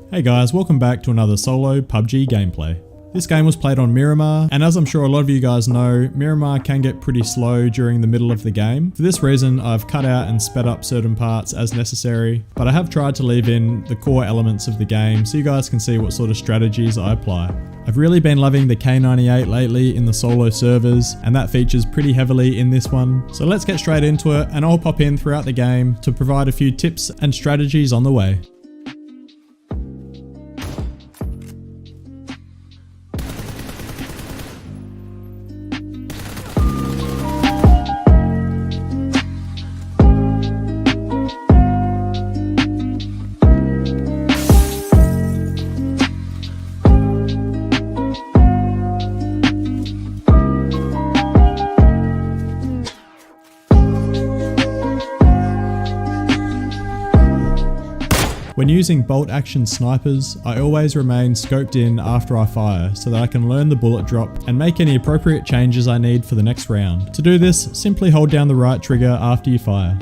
Hey guys, welcome back to another solo PUBG gameplay. This game was played on Miramar, and as I'm sure a lot of you guys know, Miramar can get pretty slow during the middle of the game. For this reason, I've cut out and sped up certain parts as necessary, but I have tried to leave in the core elements of the game so you guys can see what sort of strategies I apply. I've really been loving the K98 lately in the solo servers, and that features pretty heavily in this one. So let's get straight into it, and I'll pop in throughout the game to provide a few tips and strategies on the way. When using bolt action snipers, I always remain scoped in after I fire so that I can learn the bullet drop and make any appropriate changes I need for the next round. To do this, simply hold down the right trigger after you fire.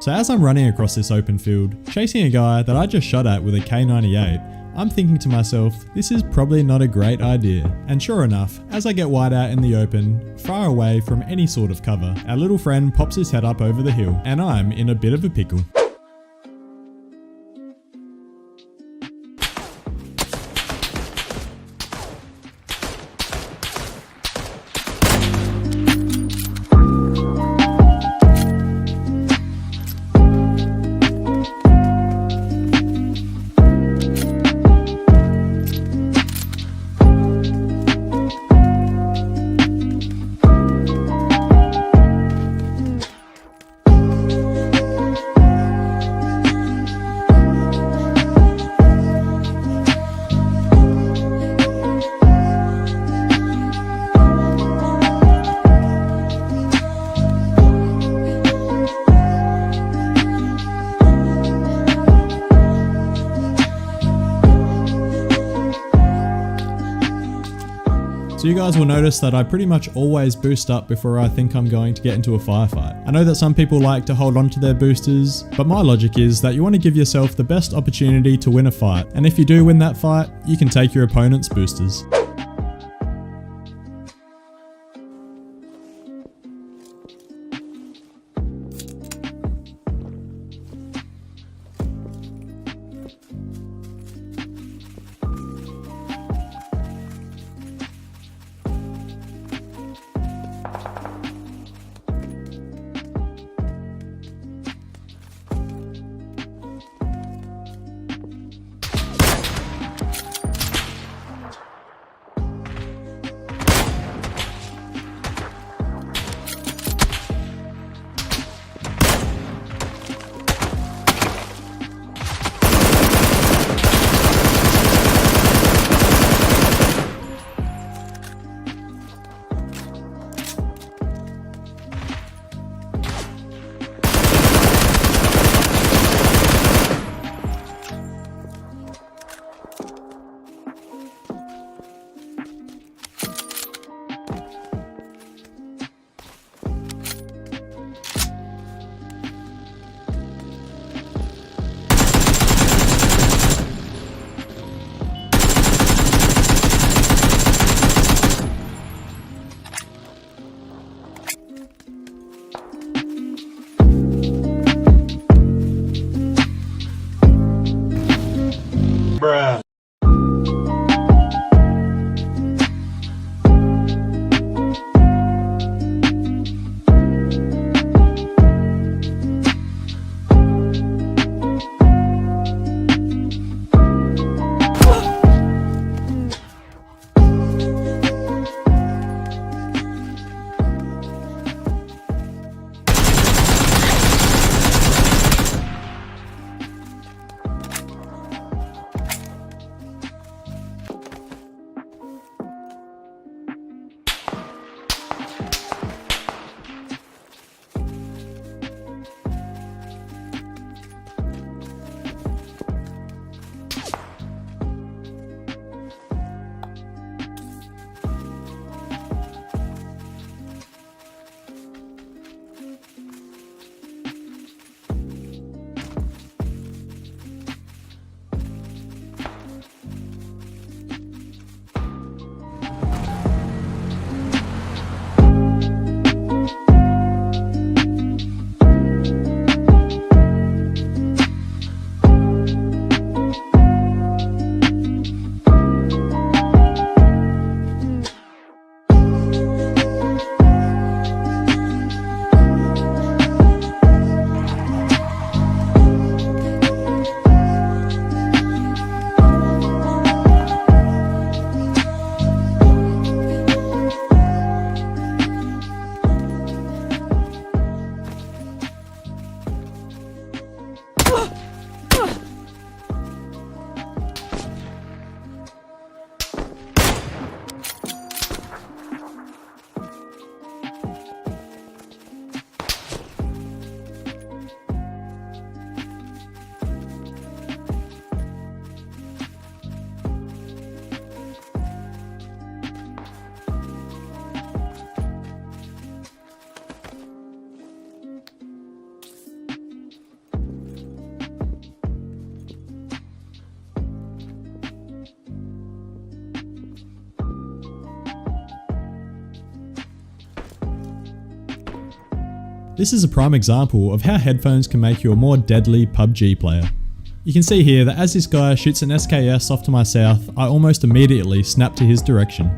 So as I'm running across this open field, chasing a guy that I just shot at with a K98, I'm thinking to myself, this is probably not a great idea. And sure enough, as I get wide out in the open, far away from any sort of cover, our little friend pops his head up over the hill, and I'm in a bit of a pickle. So you guys will notice that I pretty much always boost up before I think I'm going to get into a firefight. I know that some people like to hold on to their boosters, but my logic is that you want to give yourself the best opportunity to win a fight, and if you do win that fight, you can take your opponent's boosters. This is a prime example of how headphones can make you a more deadly PUBG player. You can see here that as this guy shoots an SKS off to my south, I almost immediately snap to his direction.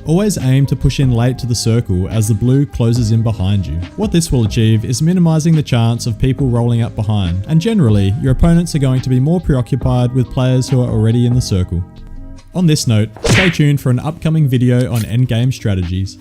Always aim to push in late to the circle as the blue closes in behind you. What this will achieve is minimizing the chance of people rolling up behind, and generally, your opponents are going to be more preoccupied with players who are already in the circle. On this note, stay tuned for an upcoming video on endgame strategies.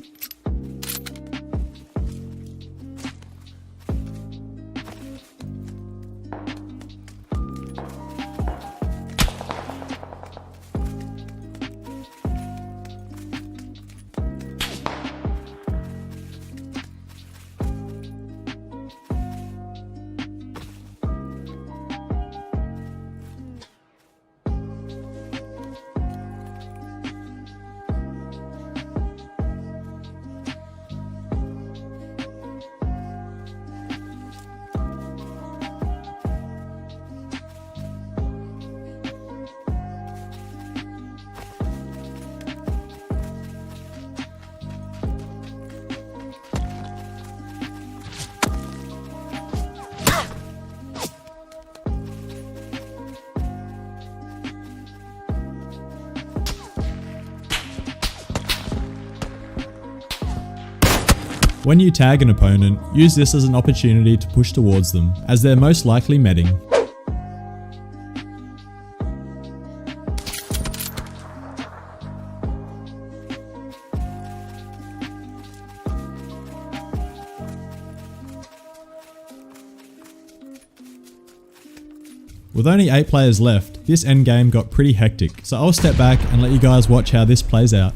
When you tag an opponent, use this as an opportunity to push towards them, as they're most likely medding. With only 8 players left, this endgame got pretty hectic, so I'll step back and let you guys watch how this plays out.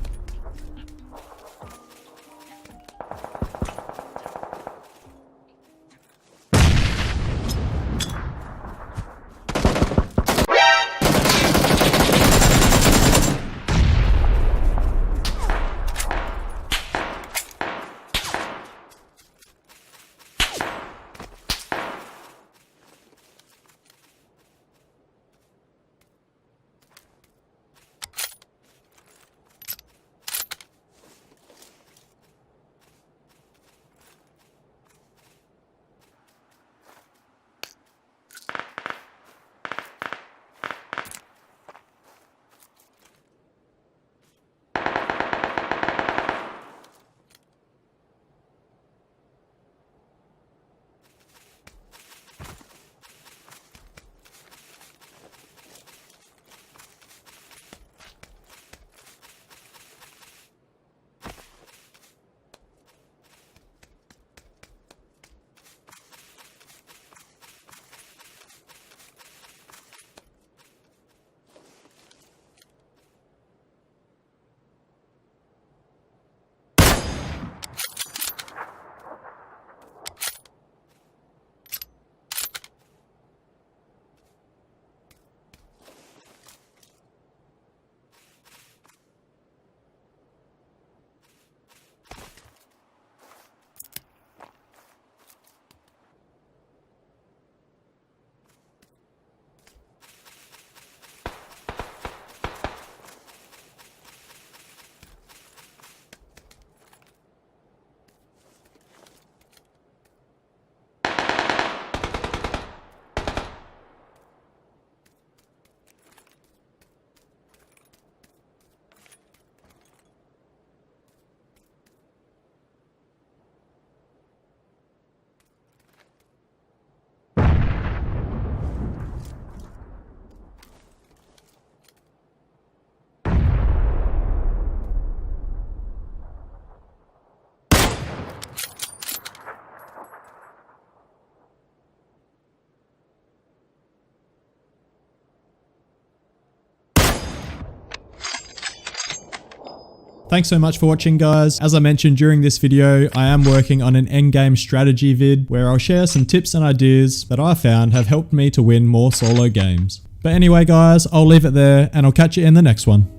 Thanks so much for watching, guys. As I mentioned during this video, I am working on an endgame strategy vid where I'll share some tips and ideas that I found have helped me to win more solo games. But anyway, guys, I'll leave it there and I'll catch you in the next one.